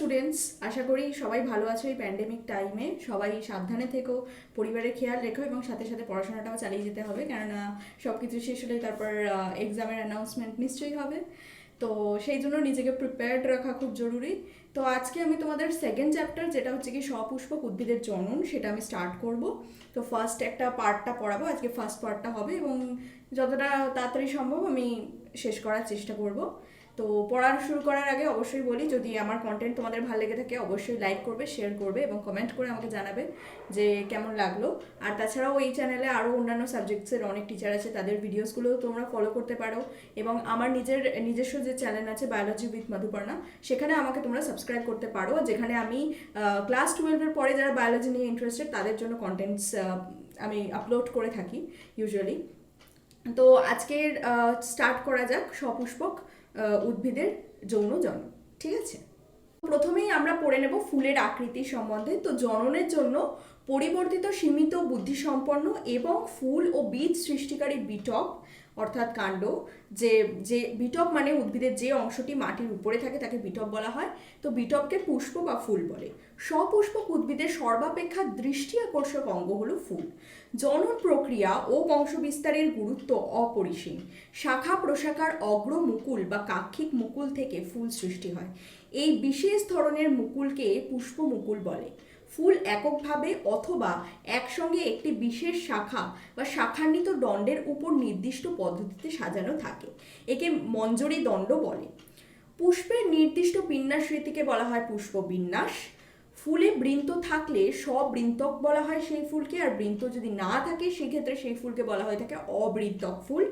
Students, আশা করি সবাই ভালো আছো। এই প্যান্ডেমিক টাইমে সবাই সাবধানে থেকো, পরিবারের খেয়াল রেখো এবং সাথে সাথে পড়াশোনাটাও চালিয়ে যেতে হবে, কেননা সব কিছু শেষ হলে তারপর এক্সামের অ্যানাউন্সমেন্ট নিশ্চয়ই হবে। তো সেই জন্য নিজেকে প্রিপেয়ার্ড রাখা খুব জরুরি। তো আজকে আমি তোমাদের সেকেন্ড চ্যাপ্টার, যেটা হচ্ছে কি সপুষ্পক উদ্ভিদের জনন, সেটা আমি স্টার্ট করব। তো ফার্স্ট একটা পার্টটা পড়াবো, আজকে ফার্স্ট পার্টটা হবে এবং যতটা তাড়াতাড়ি সম্ভব আমি শেষ করার চেষ্টা করব। তো পড়া শুরু করার আগে অবশ্যই বলি, যদি আমার কন্টেন্ট তোমাদের ভালো লেগে থাকে অবশ্যই লাইক করবে, শেয়ার করবে এবং কমেন্ট করে আমাকে জানাবে যে কেমন লাগলো। আর তাছাড়াও এই চ্যানেলে আরও অন্যান্য সাবজেক্টসের অনেক টিচার আছে, তাদের ভিডিওসগুলো তোমরা ফলো করতে পারো এবং আমার নিজস্ব যে চ্যানেল আছে বায়োলজি উইথ মধুপর্ণা, সেখানে আমাকে তোমরা সাবস্ক্রাইব করতে পারো, যেখানে আমি ক্লাস 12-এর পরে যারা বায়োলজি নিয়ে ইন্টারেস্টেড তাদের জন্য কন্টেন্টস আমি আপলোড করে থাকি ইউজুয়ালি। তো আজকের স্টার্ট করা যাক সপুষ্পক উদ্ভিদের যৌন জনন। ঠিক আছে, প্রথমেই আমরা পড়ে নেব ফুলের আকৃতি সম্বন্ধে। তো জননের জন্য পরিবর্তিত সীমিত বুদ্ধিসম্পন্ন এবং ফুল ও বীজ সৃষ্টিকারী বিটপ অর্থাৎ কাণ্ড, যে যে বিটপ মানে উদ্ভিদের যে অংশটি মাটির উপরে থাকে তাকে বিটপ বলা হয়। তো বিটপকে পুষ্প বা ফুল বলে। সপুষ্পক উদ্ভিদের সর্বাপেক্ষা দৃষ্টি আকর্ষক অঙ্গ হলো ফুল। জনন প্রক্রিয়া ও বংশবিস্তারের গুরুত্ব অপরিসীম। শাখা প্রশাখার অগ্র মুকুল বা কাক্ষিক মুকুল থেকে ফুল সৃষ্টি হয়। এই বিশেষ ধরনের মুকুলকে পুষ্প মুকুল বলে। ফুল এককভাবে অথবা একসঙ্গে একটি বিশেষ শাখা বা শাখান্বিত দণ্ডের উপর নির্দিষ্ট পদ্ধতিতে সাজানো থাকে। একে মঞ্জরি দণ্ড বলে। পুষ্পের নির্দিষ্ট বিন্যাস রীতিকে বলা হয় পুষ্প বিন্যাস। ফুলে বৃন্ত থাকলে সবৃন্তক বলা হয় সেই ফুলকে, আর বৃন্ত যদি না থাকে সেক্ষেত্রে সেই ফুলকে বলা হয়ে থাকে অবৃন্তক ফুল।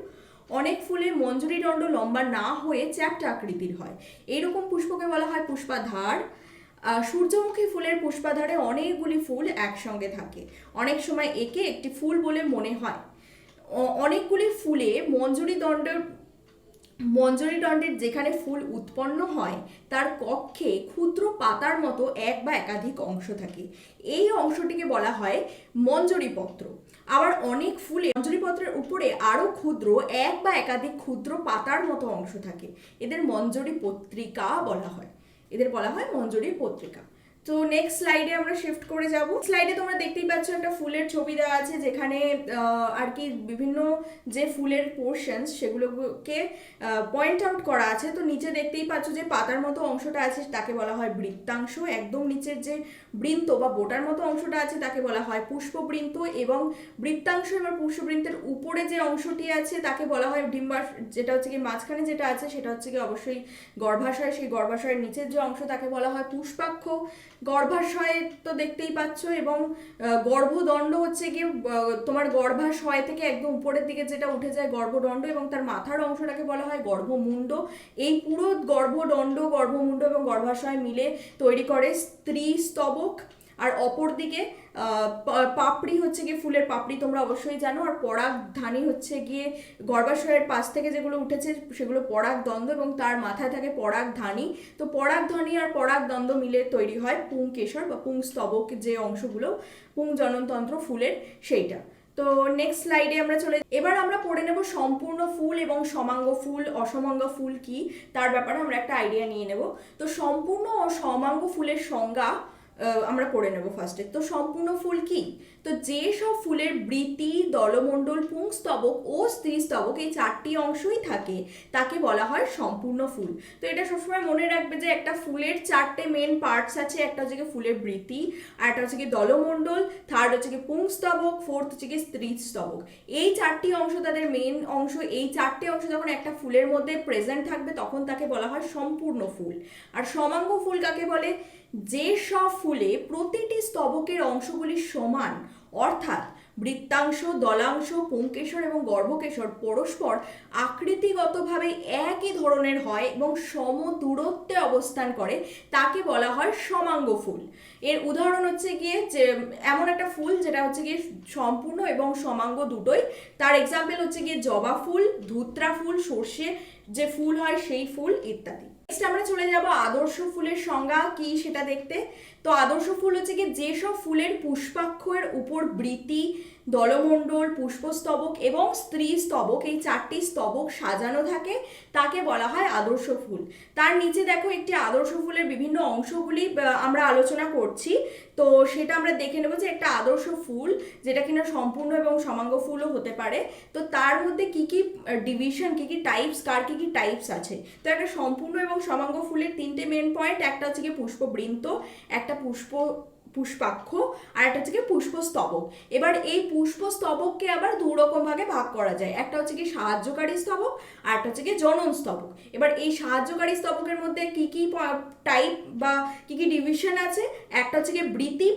অনেক ফুলে মঞ্জরি দণ্ড লম্বা না হয়ে চ্যাপ্টা আকৃতির হয়, এইরকম পুষ্পকে বলা হয় পুষ্পাধার। সূর্যমুখী ফুলের পুষ্পাধারে অনেকগুলি ফুল একসঙ্গে থাকে, অনেক সময় একে একটি ফুল বলে মনে হয়। অনেকগুলি ফুলে মঞ্জরি দণ্ডের যেখানে ফুল উৎপন্ন হয় তার কক্ষে ক্ষুদ্র পাতার মতো এক বা একাধিক অংশ থাকে, এই অংশটিকে বলা হয় মঞ্জরি পত্র। আবার অনেক ফুলে মঞ্জরি পত্রের উপরে আরো ক্ষুদ্র এক বা একাধিক ক্ষুদ্র পাতার মতো অংশ থাকে, এদের মঞ্জরি পত্রিকা বলা হয়, মঞ্জরি পত্রিকা। তো নেক্সট স্লাইডে আমরা শিফট করে যাব। স্লাইডে তোমরা দেখতেই পাচ্ছ একটা ফুলের ছবি দেওয়া আছে, যেখানে আর কি বিভিন্ন যে ফুলের পোর্শনস সেগুলোকে পয়েন্ট আউট করা আছে। তো নিচে দেখতেই পাচ্ছ যে পাতার মতো অংশটা আছে তাকে বলা হয় বৃত্তাংশ। একদম নিচের যে বৃন্ত বা বোটার মতো অংশটা আছে তাকে বলা হয় পুষ্পবৃন্ত, এবং বৃত্তাংশ এবং পুষ্পবৃন্তের উপরে যে অংশটি আছে তাকে বলা হয় যেটা হচ্ছে কি মাঝখানে যেটা আছে সেটা হচ্ছে কি অবশ্যই গর্ভাশয়। সেই গর্ভাশয়ের নিচের যে অংশ তাকে বলা হয় পুষ্পাক্ষ। গর্ভাশয় তো দেখতেই পাচ্ছ, এবং গর্ভদণ্ড হচ্ছে গিয়ে তোমার গর্ভাশয় থেকে একদম উপরের দিকে যেটা উঠে যায় গর্ভদণ্ড, এবং তার মাথার অংশটাকে বলা হয় গর্ভমুণ্ড। এই পুরো গর্ভদণ্ড, গর্ভমুণ্ড এবং গর্ভাশয় মিলে তৈরি করে স্ত্রী স্তবক। আর অপর দিকে পাপড়ি হচ্ছে গিয়ে ফুলের পাপড়ি, তোমরা অবশ্যই জানো। আর পরাগধানী হচ্ছে গিয়ে গর্ভাশয়ের পাশ থেকে যেগুলো উঠেছে সেগুলো পরাগদণ্ড, এবং তার মাথায় থাকে পরাগধানী। তো পরাগধানী আর পরাগদণ্ড মিলে তৈরি হয় পুংকেশর বা পুংস্তবক, যে অংশগুলো পুংজননতন্ত্র ফুলের সেইটা। তো নেক্সট স্লাইডে আমরা এবার আমরা পড়ে নেব সম্পূর্ণ ফুল এবং সমাঙ্গ ফুল। অসমাঙ্গ ফুল কি তার ব্যাপারে আমরা একটা আইডিয়া নিয়ে নেব। তো সম্পূর্ণ ও সমাঙ্গ ফুলের সংজ্ঞা আমরা পড়ে নেব ফার্স্টে। তো সম্পূর্ণ ফুল কি? তো যে সব ফুলের বৃতি, দলমণ্ডল, পুংস্তবক ও স্ত্রীস্তবক এই চারটি অংশই থাকে তাকে বলা হয় সম্পূর্ণ ফুল। তো এটা সবসময় মনে রাখবে যে একটা ফুলের চারটে মেন পার্টস আছে, একটা হচ্ছে কি ফুলের বৃতি, আর একটা হচ্ছে কি দলমণ্ডল, থার্ড হচ্ছে কি পুংস্তবক, ফোর্থ হচ্ছে কি স্ত্রীস্তবক। এই চারটি অংশ তাদের মেন অংশ। এই চারটে অংশ যখন একটা ফুলের মধ্যে প্রেজেন্ট থাকবে তখন তাকে বলা হয় সম্পূর্ণ ফুল। আর সমাঙ্গ ফুল কাকে বলে? যে সব ফুলে প্রতিটি স্তবকের অংশগুলি সমান, অর্থাৎ বৃত্তাংশ, দলাংশ, পুংকেশর এবং গর্ভকেশর পরস্পর আকৃতিগতভাবে একই ধরনের হয় এবং সম দূরত্বে অবস্থান করে, তাকে বলা হয় সমাঙ্গ ফুল। এর উদাহরণ হচ্ছে গিয়ে যে এমন একটা ফুল যেটা হচ্ছে গিয়ে সম্পূর্ণ এবং সমাঙ্গ দুটোই। তার এক্সাম্পল হচ্ছে গিয়ে জবা ফুল, ধুত্রা ফুল, সর্ষে যে ফুল হয় সেই ফুল ইত্যাদি। নেক্সট আমরা চলে যাব আদর্শ ফুলের সংজ্ঞা কি সেটা দেখতে। তো আদর্শ ফুল হচ্ছে কি যেসব ফুলের পুষ্পাক্ষের উপর বৃতি, দলমণ্ডল, পুষ্পস্তবক এবং স্ত্রী স্তবক, এই 4টি স্তবক সাজানো থাকে, তাকে বলা হয় আদর্শ ফুল। তার নিচে দেখো একটি আদর্শ ফুলের বিভিন্ন অংশগুলি আমরা আলোচনা করছি। তো সেটা আমরা দেখে নেব যে একটা আদর্শ ফুল যেটা কিনা সম্পূর্ণ এবং সমাঙ্গ ফুলও হতে পারে, তো তার মধ্যে কি কি ডিভিশন, কি কি টাইপস, কার কি কি টাইপস আছে। তো একটা সম্পূর্ণ এবং সমাঙ্গ ফুলের 3টে মেন পয়েন্ট, একটা হচ্ছে কি পুষ্পবৃন্ত, একটা পুষ্পাক্ষ, আর একটা হচ্ছে কি পুষ্পস্তবক। এবার এই পুষ্পস্তবককে আবার 2 রকম ভাগে ভাগ করা যায়, একটা হচ্ছে কি সাহায্যকারী স্তবক আর একটা হচ্ছে কি জনন স্তবক। এবার এই সাহায্যকারী স্তবকের মধ্যে কি কি টাইপ বা কি কি ডিভিশন আছে, একটা হচ্ছে কি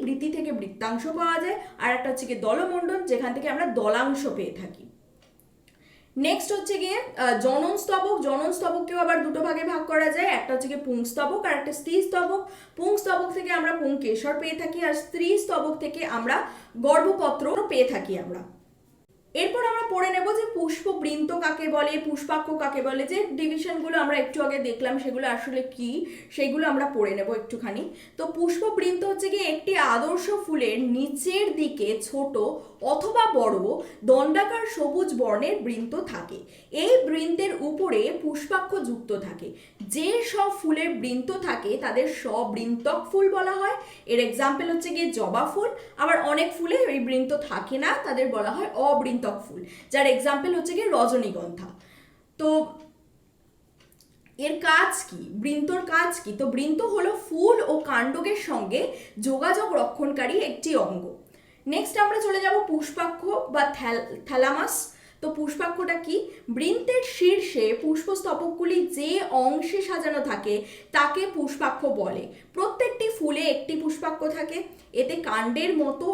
বৃতি থেকে বৃত্তাংশ পাওয়া যায়, আর একটা হচ্ছে কি দলমণ্ডল, যেখান থেকে আমরা দলাংশ পেয়ে থাকি। নেক্সট হচ্ছে গিয়ে জনন স্তবককেও আবার 2টো ভাগে ভাগ করা যায়, একটা হচ্ছে গিয়ে পুংস্তবক আর একটা স্ত্রী স্তবক। পুংস্তবক থেকে আমরা পুংকেশর পেয়ে থাকি, আর স্ত্রী স্তবক থেকে আমরা গর্ভপত্র পেয়ে থাকি আমরা। এরপর আমরা পড়ে নেব যে পুষ্পবৃন্ত কাকে বলে, পুষ্পাক্ষ কাকে বলে, যে ডিভিশনগুলো আমরা একটু আগে দেখলাম সেগুলো আসলে কি, সেগুলো আমরা পড়ে নেব একটুখানি। তো পুষ্পবৃন্ত হচ্ছে কি একটি আদর্শ ফুলের নিচের দিকে ছোট অথবা বড় দণ্ডাকার সবুজ বর্ণের বৃন্ত থাকে। এই বৃন্তের উপরে পুষ্পাক্ষ যুক্ত থাকে। যে সব ফুলের বৃন্ত থাকে তাদের সবৃন্তক ফুল বলা হয়। এর এক্সাম্পল হচ্ছে গিয়ে জবা ফুল। আবার অনেক ফুলে এই বৃন্ত থাকে না, তাদের বলা হয় অবৃন্তক ফুল, যার এক্সাম্পল হচ্ছে গিয়ে রজনীগন্ধা। তো এর কাজ কি, বৃন্তর কাজ কি? তো বৃন্ত হলো ফুল ও কাণ্ডকের সঙ্গে যোগাযোগ রক্ষণকারী একটি অঙ্গ। নেক্সট আমরা চলে যাব পুষ্পাক্ষ বা থ্যালামাস। তো পুষ্পাক্ষটা কি? বৃন্তের শীর্ষে পুষ্পস্তবকগুলি যে অংশে সাজানো থাকে তাকে পুষ্পাক্ষ বলে। প্রত্যেকটি ফুলে একটি পুষ্পাক্ষ থাকে। এতে কাণ্ডের মতো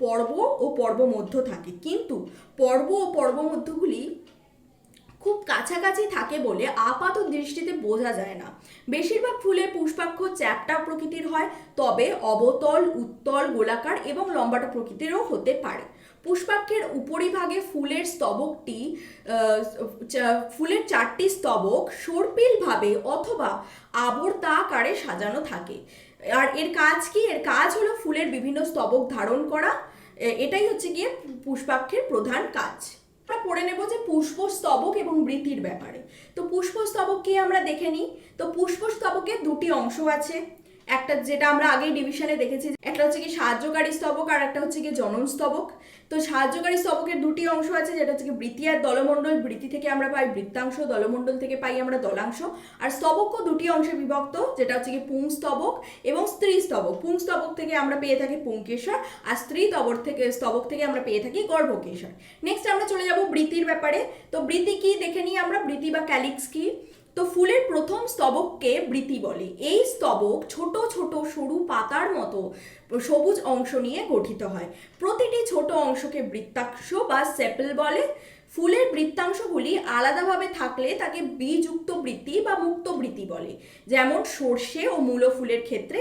পর্ব ও পর্বমধ্য থাকে, কিন্তু পর্ব ও পর্বমধ্যগুলি খুব কাছাকাছি থাকে বলে আপাত দৃষ্টিতে বোঝা যায় না। বেশিরভাগ ফুলের পুষ্পাক্ষ চ্যাপ্টা প্রকৃতির হয়, তবে অবতল, উত্তল, গোলাকার এবং লম্বাটা প্রকৃতিরও হতে পারে। পুষ্পাক্ষের উপরিভাগে ফুলের 4টি স্তবক সর্পিলভাবে অথবা আবর্তাকারে সাজানো থাকে। আর এর কাজ কি? এর কাজ হলো ফুলের বিভিন্ন স্তবক ধারণ করা। এটাই হচ্ছে গিয়ে পুষ্পাক্ষের প্রধান কাজ। আমরা পড়ে নেব যে পুষ্পস্তবক এবং বৃতির ব্যাপারে। তো পুষ্পস্তবককে আমরা দেখে নিই। তো পুষ্পস্তবকের 2টি অংশ আছে, একটা যেটা আমরা আগেই ডিভিশনে দেখেছি, একটা হচ্ছে কি সাহায্যকারী স্তবক আর একটা হচ্ছে কি জনন স্তবক। তো সাহায্যকারী স্তবকের 2টি অংশ আছে, যেটা হচ্ছে কি বৃতি আর দলমণ্ডল। বৃতি থেকে আমরা পাই বৃত্তাংশ, দলমণ্ডল থেকে পাই আমরা দলাংশ। আর স্তবকও 2টি অংশে বিভক্ত, যেটা হচ্ছে কি পুংস্তবক এবং স্ত্রী স্তবক। পুংস্তবক থেকে আমরা পেয়ে থাকি পুংকেশর, আর স্ত্রী স্তবক থেকে আমরা পেয়ে থাকি গর্ভকেশর। নেক্সট আমরা চলে যাব বৃতির ব্যাপারে। তো বৃতি কি দেখে নিই আমরা, বৃতি বা ক্যালিক্স কি। তো ফুলের প্রথম স্তবককে বৃতি বলে। এই স্তবক ছোট ছোট সরু পাতার মতো সবুজ অংশ নিয়ে গঠিত হয়। প্রতিটি ছোট অংশকে বৃত্তাংশ বা সেপেল বলে। ফুলের বৃত্তাংশগুলি আলাদাভাবে থাকলে তাকে বিযুক্ত বৃতি বা মুক্ত বৃতি বলে। যেমন সর্ষে ও মূলো ফুলের ক্ষেত্রে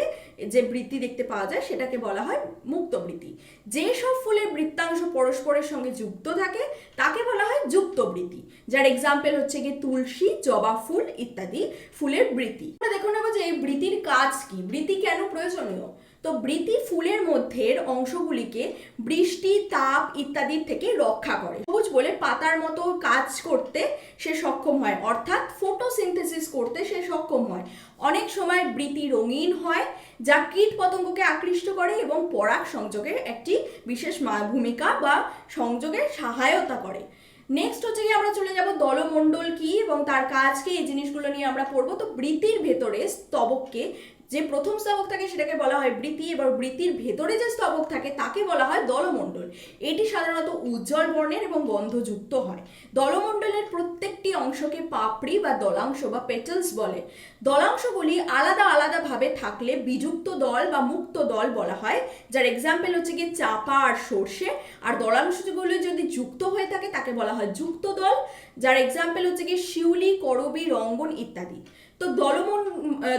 যে বৃতি দেখতে পাওয়া যায় সেটাকে বলা হয় মুক্ত বৃতি। যে সব ফুলের বৃত্তাংশ পরস্পরের সঙ্গে যুক্ত থাকে তাকে বলা হয় যুক্ত বৃতি, যার এক্সাম্পল হচ্ছে গিয়ে তুলসী, জবা ফুল ইত্যাদি ফুলের বৃতি। আমরা দেখে নেব যে এই বৃতির কাজ কি, বৃতি কেন প্রয়োজনীয়। তো বৃতি ফুলের মধ্যের অংশগুলিকে বৃষ্টি, তাপ ইত্যাদির থেকে রক্ষা করে। সবুজ বলে পাতার মতো কাজ করতে সে সক্ষম হয়, অর্থাৎ ফটোসিনথেসিস করতে সে সক্ষম হয়। অনেক সময় বৃতি রঙিন হয়, যা কীট পতঙ্গকে আকৃষ্ট করে এবং পরাগ সংযোগের একটি বিশেষ ভূমিকা বা সংযোগে সহায়তা করে। নেক্সট হচ্ছে কি আমরা চলে যাব দলমণ্ডল কি এবং তার কাজ কি, এই জিনিসগুলো নিয়ে আমরা পড়বো। তো বৃতির ভেতরে স্তবককে, যে প্রথম স্তবক থাকে সেটাকে বলা হয় বৃতি, এবার বৃতির ভেতরে যে স্তবক থাকে তাকে বলা হয় দলমণ্ডল। এটি সাধারণত উজ্জ্বল বর্ণের এবং গন্ধযুক্ত হয়। দলমণ্ডলের প্রত্যেকটি অংশকে পাপড়ি বা দলাংশ বা পেটালস বলে। দলাংশগুলি আলাদা আলাদাভাবে থাকলে বিযুক্ত দল বা মুক্ত দল বলা হয়, যার এক্সাম্পল হচ্ছে কি চাপা আর সর্ষে। আর দলাংশগুলি যদি যুক্ত হয়ে থাকে তাকে বলা হয় যুক্ত দল, যার এক্সাম্পল হচ্ছে কি শিউলি, করবী, রঙ্গন ইত্যাদি। তো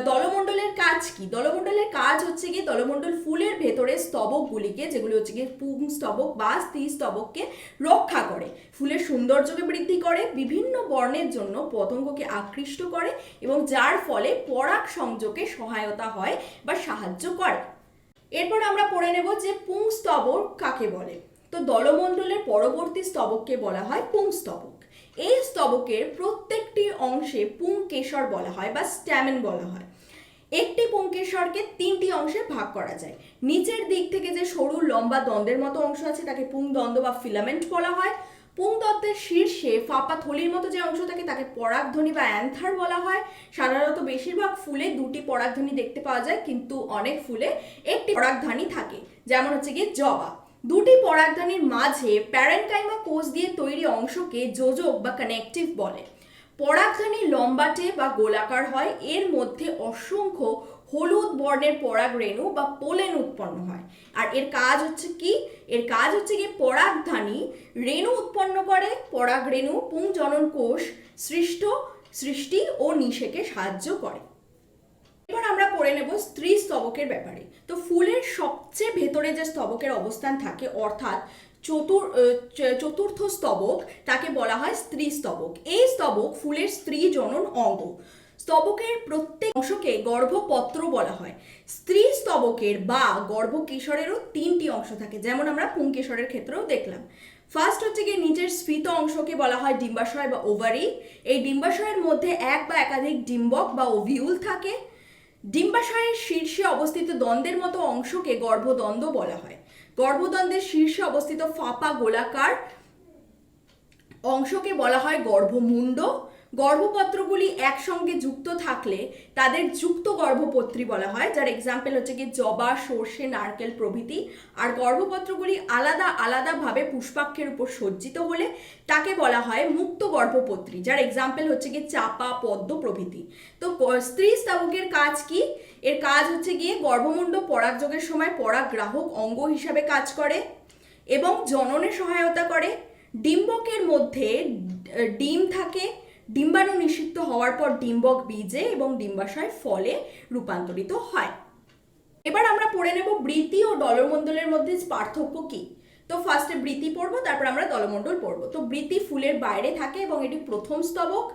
দলমণ্ডলের কাজ কি? দলমণ্ডলের কাজ হচ্ছে কি দলমণ্ডল ফুলের ভেতরে স্তবকগুলিকে, যেগুলো হচ্ছে কি পুংস্তবক বা স্ত্রী স্তবককে রক্ষা করে, ফুলের সৌন্দর্যকে বৃদ্ধি করে, বিভিন্ন বর্ণের জন্য পতঙ্গকে আকৃষ্ট করে এবং যার ফলে পরাগ সংযোগে সহায়তা হয় বা সাহায্য করে। এরপর আমরা পড়ে নেব যে পুংস্তবক কাকে বলে। তো তো দলমণ্ডলের পরবর্তী স্তবককে বলা হয় পুংস্তবক। এই স্তবকের প্রত্যেকটি অংশে পুংকেশর বলা হয় বা স্ট্যামেন বলা হয়। একটি পুংকেশরকে 3টি অংশে ভাগ করা যায়। নিচের দিক থেকে যে সরু লম্বা দন্ডের মতো অংশ আছে তাকে পুংদণ্ড বা ফিলামেন্ট বলা হয়। পুংতত্ত্বের শীর্ষে ফাঁপা থলির মতো যে অংশ থাকে তাকে পরাগধ্বনি বা অ্যান্থার বলা হয়। সাধারণত বেশিরভাগ ফুলে 2টি পরাগধ্বনি দেখতে পাওয়া যায়, কিন্তু অনেক ফুলে একটি পরাগধানী থাকে, যেমন হচ্ছে গিয়ে জবা। 2টি পরাগধানীর মাঝে প্যারেনকাইমা কোষ দিয়ে তৈরি অংশকে যোজক বা কানেকটিভ বলে। পরাগধানী লম্বাটে বা গোলাকার হয়। এর মধ্যে অসংখ্য হলুদ বর্ণের পরাগ রেণু বা পোলেন উৎপন্ন হয়। আর এর কাজ হচ্ছে কি? এর কাজ হচ্ছে কি পরাগধানী রেণু উৎপন্ন করে। পরাগ রেণু পুংজনন কোষ সৃষ্টি ও নিষেকে সাহায্য করে। এবার আমরা পড়ে নেব স্ত্রী স্তবকের ব্যাপারে। তো ফুলের সবচেয়ে ভেতরে যে স্তবকের অবস্থান থাকে, অর্থাৎ চতুর্থ স্তবক, তাকে বলা হয় স্ত্রী স্তবক। এই স্তবক ফুলের স্ত্রী জনন অঙ্গ। স্তবকের প্রত্যেক অংশকে গর্ভপত্র বলা হয়। স্ত্রী স্তবকের বা গর্ভকেশরেরও 3টি অংশ থাকে, যেমন আমরা পুংকেশরের ক্ষেত্রেও দেখলাম। ফার্স্ট হচ্ছে গিয়ে নিচের স্ফীত অংশকে বলা হয় ডিম্বাশয় বা ওভারি। এই ডিম্বাশয়ের মধ্যে এক বা একাধিক ডিম্বক বা ওভিউল থাকে। ডিম্বাশয়ের শীর্ষে অবস্থিত দ্বন্দ্বের মতো অংশকে গর্ভদ্বন্দ্ব বলা হয়। গর্ভদ্বন্দ্বের শীর্ষে অবস্থিত ফাঁপা গোলাকার অংশকে বলা হয় গর্ভমুণ্ড। গর্ভপত্রগুলি একসঙ্গে যুক্ত থাকলে তাদের যুক্ত গর্ভপত্রী বলা হয়, যার এক্সাম্পল হচ্ছে কি জবা, সর্ষে, নারকেল প্রভৃতি। আর গর্ভপত্রগুলি আলাদা আলাদাভাবে পুষ্পাক্ষের উপর সজ্জিত হলে তাকে বলা হয় মুক্ত গর্ভপত্রী, যার এক্সাম্পল হচ্ছে কি চাপা, পদ্ম প্রভৃতি। তো স্ত্রী স্তবকের কাজ কি? এর কাজ হচ্ছে গিয়ে গর্ভমুণ্ড পরাগযোগের সময় পরাগগ্রাহক অঙ্গ হিসাবে কাজ করে এবং জননে সহায়তা করে। ডিম্বকের মধ্যে ডিম থাকে। ডিম্বাণু নিষিক্ত হওয়ার পর ডিম্বক বীজে এবং ডিম্বাশয় ফলে রূপান্তরিত হয়। এবার আমরা পড়ে নেব বৃতি ও দলমণ্ডলের মধ্যে পার্থক্য কি। তো ফার্স্টে বৃতি পড়বো, তারপর আমরা দলমণ্ডল পড়বো। তো বৃতি ফুলের বাইরে থাকে এবং এটি প্রথম স্তবক।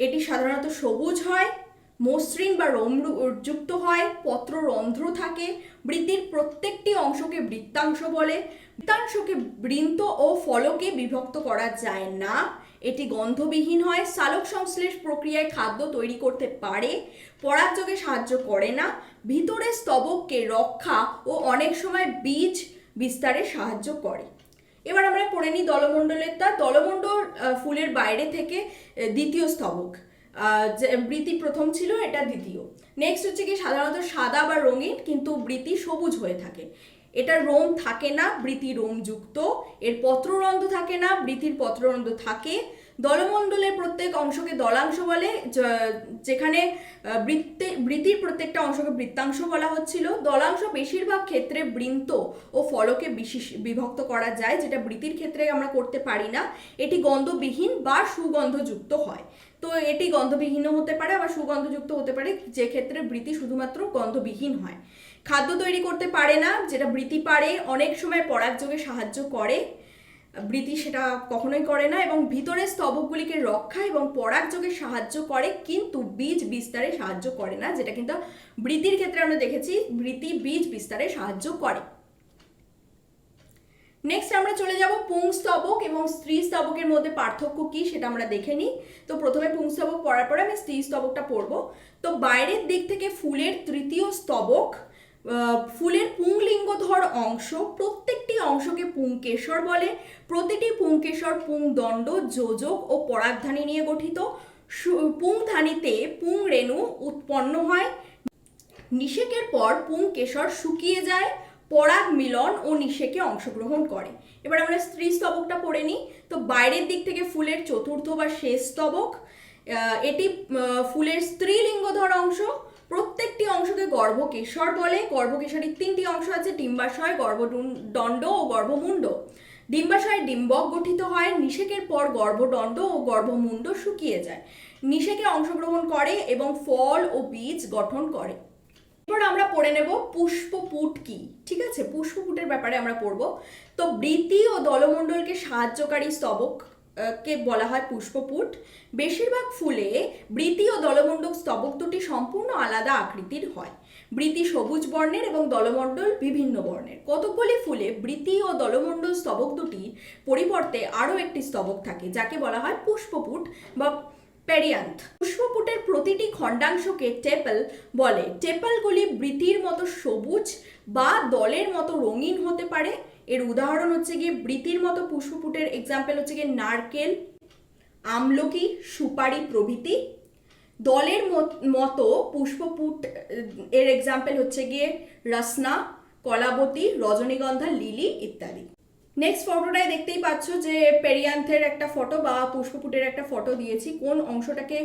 এটি সাধারণত সবুজ হয়, মসৃণ বা যুক্ত হয়, পত্ররন্ধ্র থাকে। বৃতির প্রত্যেকটি অংশকে বৃত্তাংশ বলে। বৃত্তাংশকে বৃন্ত ও ফলকে বিভক্ত করা যায় না। এটি গন্ধবিহীন হয়। সালোক সংশ্লেষ প্রক্রিয়ায় খাদ্য তৈরি করতে পারে। পরাগযোগে সাহায্য করে না। ভিতরে স্তবককে রক্ষা ও অনেক সময় বীজ বিস্তারে সাহায্য করে। এবার আমরা পড়ে নিই দলমণ্ডলেরটা। দলমণ্ডল ফুলের বাইরে থেকে দ্বিতীয় স্তবক। বৃতি প্রথম ছিল, এটা দ্বিতীয়। নেক্সট হচ্ছে কি সাধারণত সাদা বা রঙিন, কিন্তু বৃতি সবুজ হয়ে থাকে। এটার রোম থাকে না, বৃতি রোমযুক্ত। এর পত্ররন্ধ্র থাকে না, বৃতির পত্ররন্ধ্র থাকে। দলমণ্ডলের প্রত্যেক অংশকে দলাংশ বলে, যেখানে বৃতির প্রত্যেকটা অংশকে বৃত্তাংশ বলা হচ্ছিল। দলাংশ বেশিরভাগ ক্ষেত্রে বৃন্ত ও ফলকে বিভক্ত করা যায়, যেটা বৃতির ক্ষেত্রে আমরা করতে পারি না। এটি গন্ধবিহীন বা সুগন্ধযুক্ত হয়। তো এটি গন্ধবিহীনও হতে পারে আবার সুগন্ধযুক্ত হতে পারে, যে ক্ষেত্রে বৃতি শুধুমাত্র গন্ধবিহীন হয়। খাদ্য তৈরি করতে পারে না, যেটা বৃতি পারে। অনেক সময় পরাগযোগে সাহায্য করে, বৃতি সেটা কখনোই করে না। এবং ভিতরের স্তবকগুলিকে রক্ষা এবং পরাগযোগে সাহায্য করে, কিন্তু বীজ বিস্তারে সাহায্য করে না, যেটা কিন্তু বৃতির ক্ষেত্রে আমরা দেখেছি বৃতি বীজ বিস্তারে সাহায্য করে। নেক্সট আমরা চলে যাব পুংস্তবক এবং স্ত্রী স্তবকের মধ্যে পার্থক্য কি সেটা আমরা দেখে নিই। তো প্রথমে পুংস্তবক পড়ার পরে আমি স্ত্রী স্তবকটা পড়বো। তো বাইরের দিক থেকে ফুলের তৃতীয় স্তবক, ফুলের পুংলিঙ্গধর অংশ। প্রত্যেকটি অংশকে পুংকেশর বলে। প্রতিটি পুংকেশর পুংদণ্ড, যোজক ও পরাগধানী নিয়ে গঠিত। পুংধানীতে পুংরেণু উৎপন্ন হয়। নিষেকের পর পুংকেশর শুকিয়ে যায়, পরাগ মিলন ও নিষেকে অংশগ্রহণ করে। এবার আমরা স্ত্রী স্তবকটা পড়ে নিই। তো বাইরের দিক থেকে ফুলের চতুর্থ বা শেষ স্তবক। এটি ফুলের স্ত্রীলিঙ্গধর অংশ। প্রত্যেকটি অংশকে গর্ভকেশর বলে। গর্ভকেশরের 3টি অংশ আছে, ডিম্বাশয়, গর্ভদণ্ড ও গর্ভমুণ্ড। ডিম্বাশয়ে ডিম্বক গঠিত হয়। নিষেকের পর গর্ভদণ্ড ও গর্ভমুণ্ড শুকিয়ে যায়। নিষেকে অংশগ্রহণ করে এবং ফল ও বীজ গঠন করে। এবার আমরা পড়ে নেব পুষ্পপুট কি। ঠিক আছে, পুষ্পপুটের ব্যাপারে আমরা পড়ব। তো বৃতি ও দলমণ্ডলকে সাহায্যকারী স্তবক কে বলা হয় পুষ্পপুট। বেশিরভাগ ফুলে বৃতি ও দলমণ্ডল স্তবক দুটি সম্পূর্ণ আলাদা আকৃতির হয়। বৃতি সবুজ বর্ণের এবং দলমণ্ডল বিভিন্ন বর্ণের। কতকগুলি ফুলে বৃতি ও দলমণ্ডল স্তবক দুটির পরিবর্তে আরও একটি স্তবক থাকে, যাকে বলা হয় পুষ্পপুট বা পেরিয়ান্থ। পুষ্পপুটের প্রতিটি খণ্ডাংশকে টেপল বলে। টেপলগুলি বৃতির মতো সবুজ বা দলের মতো রঙিন হতে পারে। এর উদাহরণ হচ্ছে গিয়ে বৃতির মতো পুষ্পপুটের এক্সাম্পল হচ্ছে গিয়ে নারকেল, আমলকি, সুপারি প্রভৃতি। দলের মতো পুষ্পপুট এর এক্সাম্পল হচ্ছে গিয়ে রসনা, কলাবতী, রজনীগন্ধা, লিলি ইত্যাদি। নেক্সট ফটোটায় দেখতেই পাচ্ছ যে পেরিয়ান্থের একটা ফটো বা পুষ্পপুটের একটা ফটো দিয়েছি। কোন অংশটাকে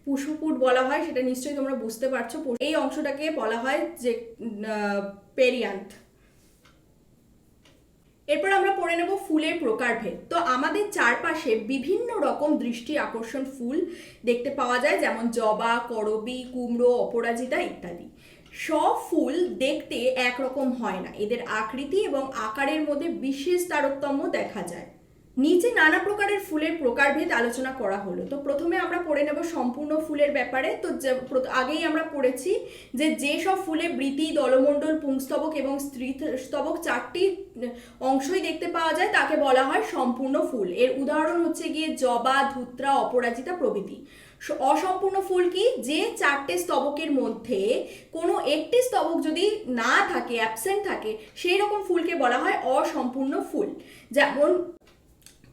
পুষ্পপুট বলা হয় সেটা নিশ্চয়ই তোমরা বুঝতে পারছো। এই অংশটাকে বলা হয় যে পেরিয়ান্থ। এরপর আমরা পড়ে নেব ফুলের প্রকারভেদ। তো আমাদের চারপাশে বিভিন্ন রকম দৃষ্টি আকর্ষণ ফুল দেখতে পাওয়া যায়, যেমন জবা, করবী, কুমড়ো, অপরাজিতা ইত্যাদি। সব ফুল দেখতে একরকম হয় না, এদের আকৃতি এবং আকারের মধ্যে বিশেষ তারতম্য দেখা যায়। নিচে নানা প্রকারের ফুলের প্রকারভেদ আলোচনা করা হলো। তো প্রথমে আমরা পড়ে নেব সম্পূর্ণ ফুলের ব্যাপারে। তো আগেই আমরা পড়েছি যে যেসব ফুলে বৃতি, দলমণ্ডল, পুংস্তবক এবং স্ত্রীস্তবক চারটি অংশই দেখতে পাওয়া যায় তাকে বলা হয় সম্পূর্ণ ফুল। এর উদাহরণ হচ্ছে গিয়ে জবা, ধূত্রা, অপরাজিতা প্রভৃতি। অসম্পূর্ণ ফুল কি? যে চারটে স্তবকের মধ্যে কোনো একটি স্তবক যদি না থাকে, অ্যাবসেন্ট থাকে, সেই রকম ফুলকে বলা হয় অসম্পূর্ণ ফুল। যেমন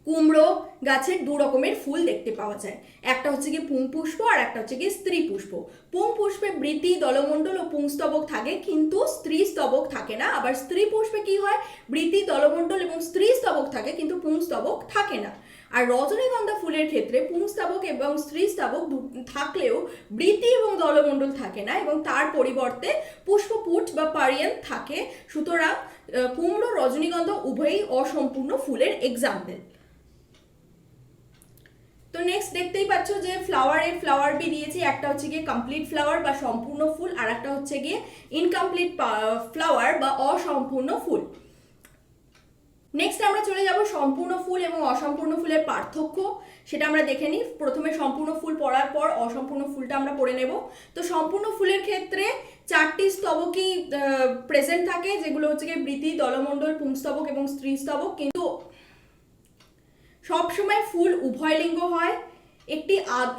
কুমড়ো গাছের দু রকমের ফুল দেখতে পাওয়া যায়, একটা হচ্ছে গিয়ে পুংপুষ্প আর একটা হচ্ছে গিয়ে স্ত্রী পুষ্প। পুংপুষ্পে বৃতি, দলমণ্ডল ও পুংস্তবক থাকে, কিন্তু স্ত্রী স্তবক থাকে না। আবার স্ত্রী পুষ্পে কি হয়? বৃতি, দলমণ্ডল এবং স্ত্রী স্তবক থাকে, কিন্তু পুংস্তবক থাকে না। আর রজনীগন্ধা ফুলের ক্ষেত্রে পুংস্তবক এবং স্ত্রী স্তবক থাকলেও বৃতি এবং দলমণ্ডল থাকে না, এবং তার পরিবর্তে পুষ্পপুট বা পারিয়ান্থ থাকে। সুতরাং কুমড়ো, রজনীগন্ধা উভয়ই অসম্পূর্ণ ফুলের এক্সাম্পল। তো নেক্সট দেখতেই পাচ্ছ যে ফ্লাওয়ার বি দিয়েছি। একটা হচ্ছে গিয়ে কমপ্লিট ফ্লাওয়ার বা সম্পূর্ণ ফুল, আর একটা হচ্ছে গিয়ে ইনকমপ্লিট ফ্লাওয়ার বা অসম্পূর্ণ ফুল। নেক্সট আমরা চলে যাব সম্পূর্ণ ফুল এবং অসম্পূর্ণ ফুলের পার্থক্য, সেটা আমরা দেখে নিই। প্রথমে সম্পূর্ণ ফুল পড়ার পর অসম্পূর্ণ ফুলটা আমরা পড়ে নেব। তো সম্পূর্ণ ফুলের ক্ষেত্রে চারটি স্তবকই প্রেজেন্ট থাকে, যেগুলো হচ্ছে গিয়ে বৃতি, দলমণ্ডল, পুংস্তবক এবং স্ত্রী স্তবক। কিন্তু সবসময় ফুল উভয় লিঙ্গ হয়।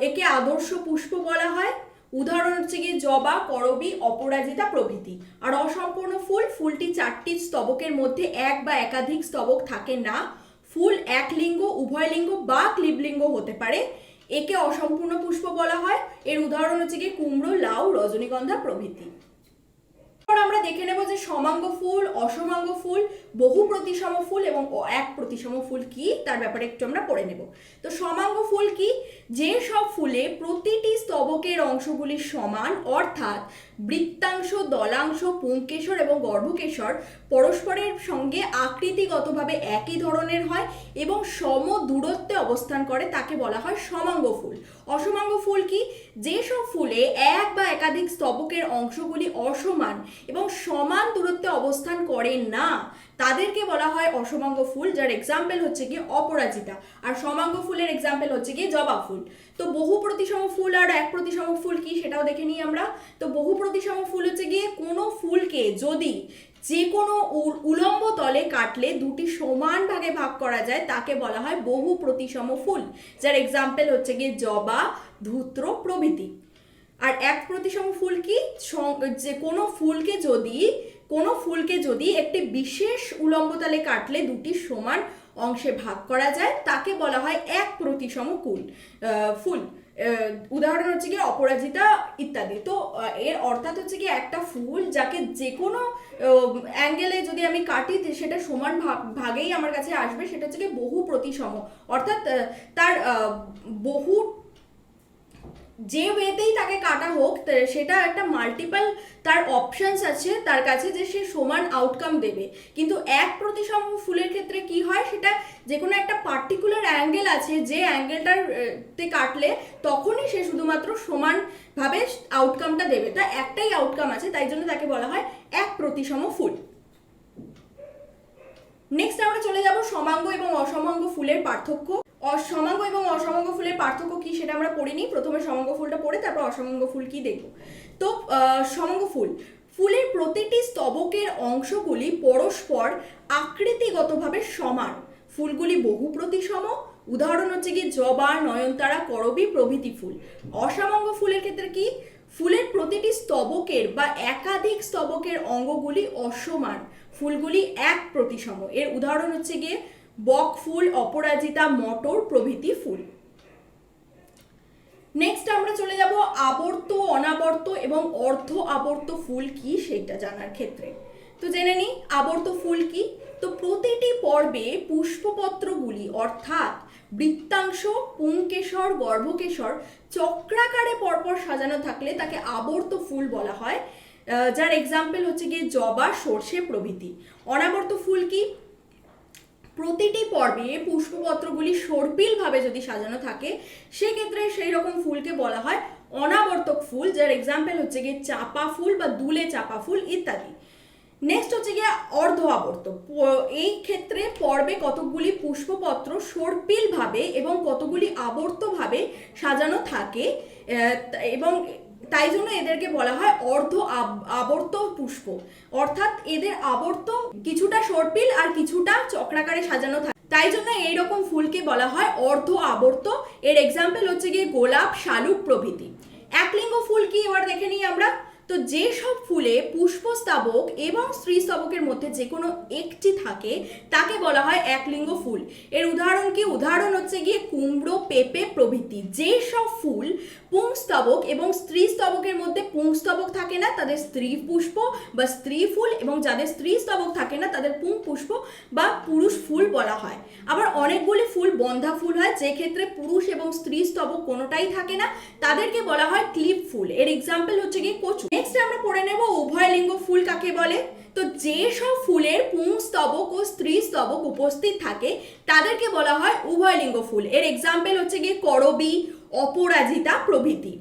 একে আদর্শ পুষ্প বলা হয়। উদাহরণ হচ্ছে গিয়ে জবা, করবী, অপরাজিতা প্রভৃতি। আর অসম্পূর্ণ ফুলটি চারটি স্তবকের মধ্যে এক বা একাধিক স্তবক থাকে না। ফুল এক লিঙ্গ, উভয় লিঙ্গ বা ক্লীবলিঙ্গ হতে পারে। একে অসম্পূর্ণ পুষ্প বলা হয়। এর উদাহরণ হচ্ছে গিয়ে কুমড়ো, লাউ, রজনীগন্ধা প্রভৃতি। আমরা দেখে নেব যে সমাঙ্গ ফুল, অসমাঙ্গ ফুল, বহু প্রতিসম ফুল এবং এক প্রতিসম ফুল কি, তার ব্যাপারে একটু আমরা পড়ে নেব। তো সমাঙ্গ ফুল কি? যে সব ফুলে প্রতিটি স্তবকের অংশগুলি সমান, অর্থাৎ বৃত্তাংশ, দলাংশ, পুংকেশর এবং গর্ভকেশর পরস্পরের সঙ্গে আকৃতিগতভাবে একই ধরনের হয় এবং সম দূরত্বে অবস্থান করে, তাকে বলা হয় সমাঙ্গ ফুল। অসমাঙ্গ ফুল কি? যেসব ফুলে এক বা একাধিক স্তবকের অংশগুলি অসমান এবং সমান দূরত্বে অবস্থান করে না, তাদেরকে বলা হয় অসমাঙ্গ ফুল, যার এক্সাম্পল হচ্ছে গিয়ে অপরাজিতা। আর সমাঙ্গ ফুলের এক্সাম্পল হচ্ছে গিয়ে জবা ফুল। তো বহু প্রতিসম ফুল আর এক প্রতিসম ফুল কি, সেটাও দেখে নিই আমরা। তো বহু প্রতিসম ফুল হচ্ছে গিয়ে কোনো ফুলকে যদি যে কোনো উলম্ব তলে কাটলে দুটি সমান ভাগে ভাগ করা যায়, তাকে বলা হয় বহু প্রতিসম ফুল, যার এক্সাম্পল হচ্ছে গিয়ে জবা, ধূত্র প্রভৃতি। আর এক প্রতিসম ফুল কি? যে কোনো ফুলকে যদি একটি বিশেষ উলম্ব তলে কাটলে দুটি সমান অংশে ভাগ করা যায়, তাকে বলা হয় এক প্রতিসম ফুল। উদাহরণ হচ্ছে কি অপরাজিতা ইত্যাদি। তো এর অর্থাৎ হচ্ছে কি একটা ফুল যাকে যে কোনো অ্যাঙ্গেলে যদি আমি কাটি সেটা সমান ভাগেই আমার কাছে আসবে, সেটা হচ্ছে কি বহু প্রতিসম। অর্থাৎ তার বহু যে ওয়েতেই তাকে কাটা হোক, সেটা একটা মাল্টিপল তার অপশনস আছে তার কাছে যে সে সমান আউটকাম দেবে। কিন্তু এক প্রতিসম ফুলের ক্ষেত্রে কি হয়, সেটা যে কোনো একটা পার্টিকুলার অ্যাঙ্গেল আছে, যে অ্যাঙ্গেলটাতে কাটলে তখনই সে শুধুমাত্র সমানভাবে আউটকামটা দেবে। তা একটাই আউটকাম আছে, তাই জন্য তাকে বলা হয় এক প্রতিসম ফুল। নেক্সট আমরা চলে যাব সমাঙ্গ এবং অসমাঙ্গ ফুলের পার্থক্য। সমাঙ্গ এবং অসমাঙ্গ ফুলের পার্থক্য কি সেটা আমরা পড়িনি। প্রথমে সমাঙ্গ ফুলটা পড়ে তারপর অসমাঙ্গ ফুল কি দেখব। তো সমাঙ্গ ফুলের প্রতিটি স্তবকের অংশগুলি পরস্পর আকৃতিগতভাবে সমান। ফুলগুলি বহু প্রতিসম। উদাহরণ হচ্ছে কি জবা, নয়নতারা, করবী প্রভৃতি ফুল। অসামঙ্গ ফুলের ক্ষেত্রে কি ফুলের প্রতিটি স্তবকের বা একাধিক স্তবকের অঙ্গগুলি অসমান, ফুলগুলি এক প্রতিসম। এর উদাহরণ হচ্ছে গিয়ে বক ফুল, অপরাজিতা, মটর প্রভৃতি ফুল। নেক্সট আমরা চলে যাব আবর্ত, অনাবর্ত এবং অর্ধ আবর্ত ফুল কি সেটা জানার ক্ষেত্রে। তো জেনে নিই আবর্ত ফুল কি। তো প্রতিটি পর্বে পুষ্পপত্রগুলি অর্থাৎ বৃত্তাংশ, পুংকেশর, গর্ভকেশর চক্রাকারে পরপর সাজানো থাকলে তাকে আবর্ত ফুল বলা হয়, যার এক্সাম্পল হচ্ছে গিয়ে জবা, সর্ষে প্রভৃতি। অনাবর্ত ফুল কি, প্রতিটি পর্বে পুষ্পপত্রগুলি সর্পিলভাবে যদি সাজানো থাকে সেক্ষেত্রে সেই রকম ফুলকে বলা হয় অনাবর্তক ফুল, যার এক্সাম্পল হচ্ছে গিয়ে চাপা ফুল বা দুলে চাপা ফুল ইত্যাদি। নেক্সট হচ্ছে গিয়ে অর্ধ আবর্ত। এই ক্ষেত্রে পর্বে কতগুলি পুষ্পপত্র সর্পিলভাবে এবং কতগুলি আবর্তভাবে সাজানো থাকে এবং তাই জন্য এদেরকে বলা হয় অর্ধ আবর্ত পুষ্প, অর্থাৎ এদের আবর্ত কিছুটা সর্পিল আর কিছুটা চক্রাকারে সাজানো থাকে, তাই জন্য এইরকম ফুলকে বলা হয় অর্ধ আবর্ত। এর এক্সাম্পল হচ্ছে গিয়ে গোলাপ, শালুক প্রভৃতি। একলিঙ্গ ফুল কি এবার দেখে নিই আমরা। তো যেসব ফুলে পুষ্পস্তবক এবং স্ত্রীস্তবকের মধ্যে যে কোনো একটি থাকে তাকে বলা হয় একলিঙ্গ ফুল। এর উদাহরণ কি, উদাহরণ হচ্ছে গিয়ে কুমড়ো, পেঁপে প্রভৃতি। যেসব ফুল পুংস্তবক এবং স্ত্রীস্তবকের মধ্যে পুংস্তবক থাকে না তাদের স্ত্রী পুষ্প বা স্ত্রী ফুল, এবং যাদের স্ত্রীস্তবক থাকে না তাদের পুং পুষ্প বা পুরুষ ফুল বলা হয়। আবার অনেকগুলি ফুল বন্ধা ফুল হয়, যে ক্ষেত্রে পুরুষ এবং স্ত্রী স্তবক কোনোটাই থাকে না, তাদেরকে বলা হয় ক্লিপ ফুল। এর এক্সাম্পল হচ্ছে গিয়ে কচু। নেক্সট আমরা পড়ে নেব উভয়লিঙ্গ ফুল কাকে বলে। তো যেসব ফুলের পুংস্তবক ও স্ত্রীস্তবক উপস্থিত থাকে তাদেরকে বলা হয় উভয়লিঙ্গ ফুল। এর এক্সাম্পল হচ্ছে গিয়ে করবী, অপরাজিতা প্রভৃতি।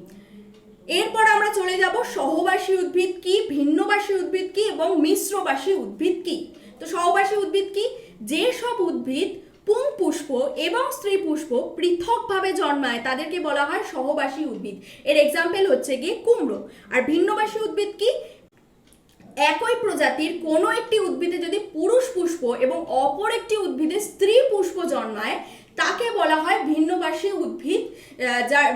এরপর আমরা চলে যাব সহবাসী উদ্ভিদ কি, ভিন্নবাসী উদ্ভিদ কি এবং মিশ্রবাসী উদ্ভিদ কি। তো সহবাসী উদ্ভিদ কি, যেসব উদ্ভিদ পুং পুষ্প এবং স্ত্রী পুষ্প পৃথকভাবে জন্মায় তাদেরকে বলা হয় সহবাসী উদ্ভিদ। এর এক্সাম্পল হচ্ছে গিয়ে কুমড়ো। আর ভিন্নবাসী উদ্ভিদ কি, একই প্রজাতির কোনো একটি উদ্ভিদে যদি পুরুষ পুষ্প এবং অপর একটি উদ্ভিদে স্ত্রী পুষ্প জন্মায় তাকে বলা হয় ভিন্নবাসী উদ্ভিদ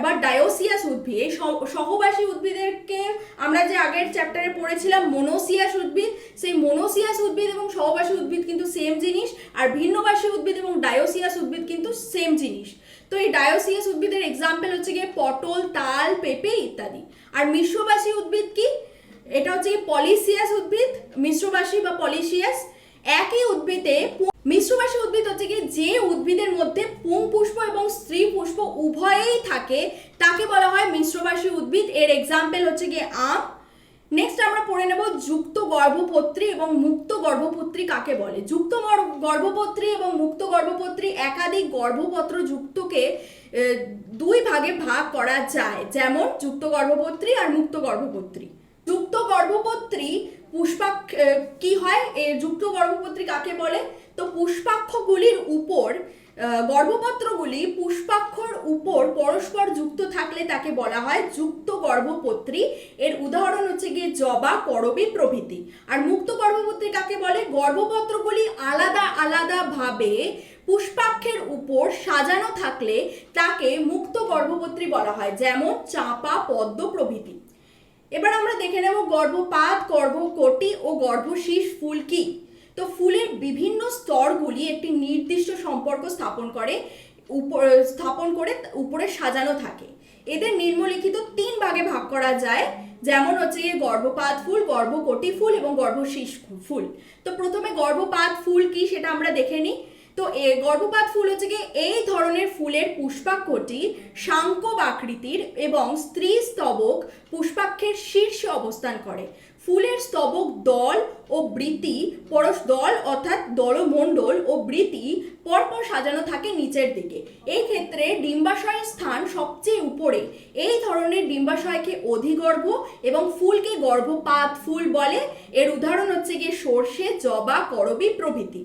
বা ডায়োসিয়াস উদ্ভিদ। এই সহবাসী উদ্ভিদেরকে আমরা যে আগের চ্যাপ্টারে পড়েছিলাম মোনোসিয়াস উদ্ভিদ, সেই মোনোসিয়াস উদ্ভিদ এবং সহবাসী উদ্ভিদ কিন্তু সেম জিনিস, আর ভিন্নবাসী উদ্ভিদ এবং ডায়োসিয়াস উদ্ভিদ কিন্তু সেম জিনিস। তো এই ডায়োসিয়াস উদ্ভিদের এক্সাম্পল হচ্ছে গিয়ে পটল, তাল, পেঁপে ইত্যাদি। আর মিশ্রবাসী উদ্ভিদ কি, এটা হচ্ছে পলিসিয়াস উদ্ভিদ, মিশ্রবাসী বা পলিসিয়াস। একই উদ্ভিদে মিশ্রবাসী উদ্ভিদ হচ্ছে কি যে উদ্ভিদের মধ্যে পুং পুষ্প এবং স্ত্রী পুষ্প উভয়েই থাকে তাকে বলা হয় মিশ্রবাসী উদ্ভিদ। এর এক্সাম্পল হচ্ছে গিয়ে আম। নেক্সট আমরা পড়ে নেব যুক্ত গর্ভপত্রী এবং মুক্ত গর্ভপত্রী কাকে বলে। যুক্ত গর্ভপত্রী এবং মুক্ত গর্ভপত্রী একাধিক গর্ভপত্র যুক্তকে দুই ভাগে ভাগ করা যায়, যেমন যুক্ত গর্ভপত্রী আর মুক্ত গর্ভপত্রী। যুক্ত গর্ভপত্রী কি হয়, যুক্ত গর্ভপত্রী কাকে বলে। তো পুষ্পাক্ষগুলির উপর গর্ভপত্রগুলি পুষ্পাক্ষর উপর পরস্পর যুক্ত থাকলে তাকে বলা হয় যুক্ত গর্ভপত্রী। এর উদাহরণ হচ্ছে গিয়ে জবা, করবী প্রভৃতি। আর মুক্ত গর্ভপত্রী কাকে বলে, গর্ভপত্রগুলি আলাদা আলাদা ভাবে পুষ্পাক্ষের উপর সাজানো থাকলে তাকে মুক্ত গর্ভপত্রী বলা হয়, যেমন চাঁপা, পদ্ম প্রভৃতি। এবার আমরা দেখে নেব গর্ভপাত, গর্ভকটি ও গর্ভশীষ ফুল কি। তো ফুলের বিভিন্ন স্তরগুলি একটি নির্দিষ্ট সম্পর্ক স্থাপন করে উপরে সাজানো থাকে। এদের নিম্নলিখিত 3 ভাগে ভাগ করা যায়, যেমন হচ্ছে গিয়ে গর্ভপাত ফুল, গর্ভকটি ফুল এবং গর্ভশীষ ফুল। তো প্রথমে গর্ভপাত ফুল কি সেটা আমরা দেখে নিই। তো গর্ভপাত ফুল হচ্ছে গিয়ে এই ধরনের ফুলের পুষ্পাক্ষটি শাঙ্কব আকৃতির এবং স্ত্রী স্তবক পুষ্পাক্ষের শীর্ষে অবস্থান করে। ফুলের স্তবক দল ও বৃতি দল অর্থাৎ দলমণ্ডল ও বৃতি পরপর সাজানো থাকে নিচের দিকে। এই ক্ষেত্রে ডিম্বাশয়ের স্থান সবচেয়ে উপরে। এই ধরনের ডিম্বাশয়কে অধিগর্ভ এবং ফুলকে গর্ভপাত ফুল বলে। এর উদাহরণ হচ্ছে গিয়ে সর্ষে, জবা, করবী প্রভৃতি।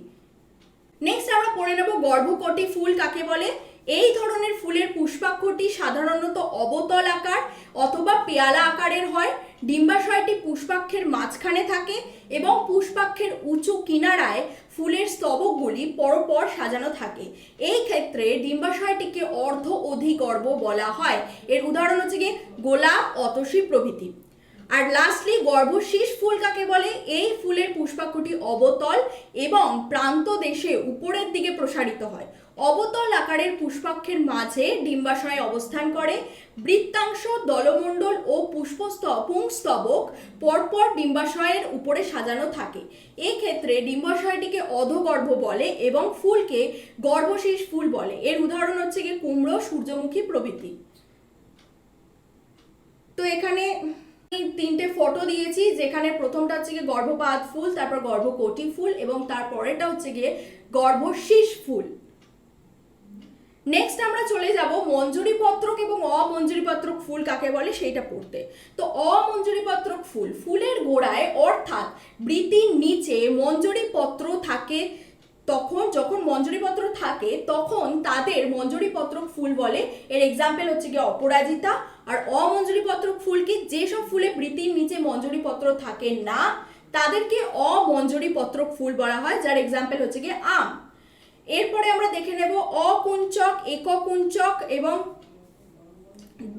নেক্সট আমরা পড়ে নেব গর্ভকটি ফুল কাকে বলে। এই ধরনের ফুলের পুষ্পাক্ষটি সাধারণত অবতল আকার অথবা পেয়ালা আকারের হয়। ডিম্বাশয়টি পুষ্পাক্ষের মাঝখানে থাকে এবং পুষ্পাক্ষের উঁচু কিনারায় ফুলের স্তবকগুলি পরপর সাজানো থাকে। এই ক্ষেত্রে ডিম্বাশয়টিকে অর্ধ অধিগর্ভ বলা হয়। এর উদাহরণ হচ্ছে গিয়ে গোলাপ, অতসী প্রভৃতি। আর লাস্টলি গর্ভশীষ ফুল কাকে বলে? এই ফুলের পুষ্পাক্ষটি অবতল এবং প্রান্ত দেশে উপরের দিকে প্রসারিত হয়। অবতল আকারের পুষ্পাক্ষের মাঝে ডিম্বাশয় অবস্থান করে। বৃত্তাংশ, দলমণ্ডল ও পুংস্তবক পরপর ডিম্বাশয়ের উপরে সাজানো থাকে। এক্ষেত্রে ডিম্বাশয়টিকে অধগর্ভ বলে এবং ফুলকে গর্ভশীষ ফুল বলে। এর উদাহরণ হচ্ছে গিয়ে কুমড়ো, সূর্যমুখী প্রভৃতি। তো এখানে তিনটে ফটো দিয়েছি, যেখানে প্রথমটা হচ্ছে গিয়ে গর্ভপাত ফুল, তারপর গর্ভকটি ফুল এবং তারপরেটা হচ্ছে গিয়ে গর্ভশীষ ফুল। নেক্সট আমরা চলে যাব মঞ্জুরিপত্রক এবং অমঞ্জুরিপত্রক ফুল কাকে বলে সেইটা পড়তে। তো অমঞ্জুরিপত্রক ফুল, ফুলের গোড়ায় অর্থাৎ বৃতির নিচে মঞ্জুরিপত্র থাকে। যখন মঞ্জুরিপত্র থাকে তখন তাদের মঞ্জুরিপত্রক ফুল বলে। এর এক্সাম্পল হচ্ছে গিয়ে অপরাজিতা। আর অমঞ্জুরিপত্রক ফুল কি? যেসব ফুলে বৃতির নিচে মঞ্জুরিপত্র থাকে না তাদেরকে অমঞ্জুরিপত্রক ফুল বলা হয়, যার এক্সাম্পল হচ্ছে গিয়ে আম। এরপরে আমরা দেখে নেব অকুঞ্চক, এককুঞ্চক এবং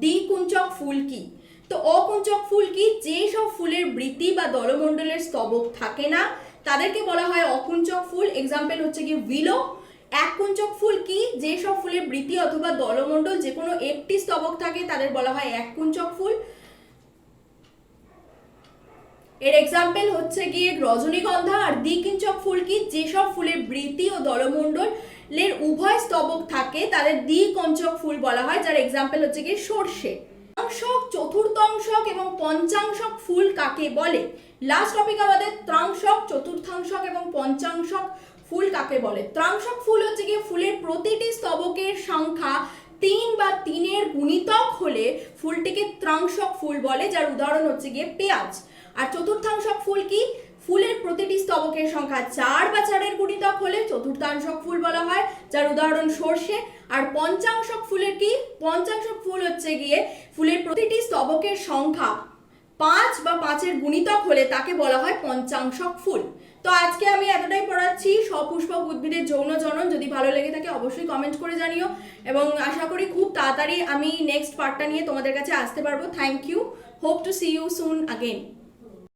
দ্বিকুঞ্চক ফুল কি। তো অকুঞ্চক ফুল কি? যেসব ফুলের বৃতি বা দলমণ্ডলের স্তবক থাকে না তাদেরকে বলা হয় অকুঞ্চক ফুল। এক্সাম্পল হচ্ছে কি উইলো। এককুঞ্চক ফুল কি? যেসব ফুলের বৃতি অথবা দলমণ্ডল যে কোনো একটি স্তবক থাকে তাদের বলা হয় এককুঞ্চক ফুল। এর এক্সাম্পল হচ্ছে গিয়ে রজনীগন্ধা। আর দ্বিকিঞ্চক ফুল কি? যেসব ফুলের বৃতি ও দলমণ্ডলের উভয় স্তবক থাকে তাদের দ্বিকঞ্চক ফুল বলা হয়, যার এক্সাম্পল হচ্ছে গিয়ে সর্ষে। ত্রাংশক, চতুর্থাংশক এবং পঞ্চাংশক ফুল কাকে বলে? লাস্ট টপিক আমাদের ত্রাংশক, চতুর্থাংশক এবং পঞ্চাংশক ফুল কাকে বলে। ত্রাংশক ফুল হচ্ছে গিয়ে ফুলের প্রতিটি স্তবকের সংখ্যা 3 বা 3-এর গুণিতক হলে ফুলটিকে ত্রাংশক ফুল বলে, যার উদাহরণ হচ্ছে গিয়ে পেঁয়াজ। আর চতুর্থাংশক ফুল কি? ফুলের প্রতিটি স্তবকের সংখ্যা 4 বা 4-এর গুণিতক হলে চতুর্থাংশক ফুল বলা হয়, যার উদাহরণ সর্ষে। আর পঞ্চাংশক ফুলের কি? পঞ্চাংশক ফুল হচ্ছে গিয়ে ফুলের প্রতিটি স্তবকের সংখ্যা 5 বা 5-এর গুণিতক হলে তাকে বলা হয় পঞ্চাংশক ফুল। তো আজকে আমি এতটাই পড়াচ্ছি সপুষ্পক উদ্ভিদের যৌন জনন। যদি ভালো লেগে থাকে অবশ্যই কমেন্ট করে জানিও এবং আশা করি খুব তাড়াতাড়ি আমি নেক্সট পার্টটা নিয়ে তোমাদের কাছে আসতে পারবো। Thank you, hope to see you soon again.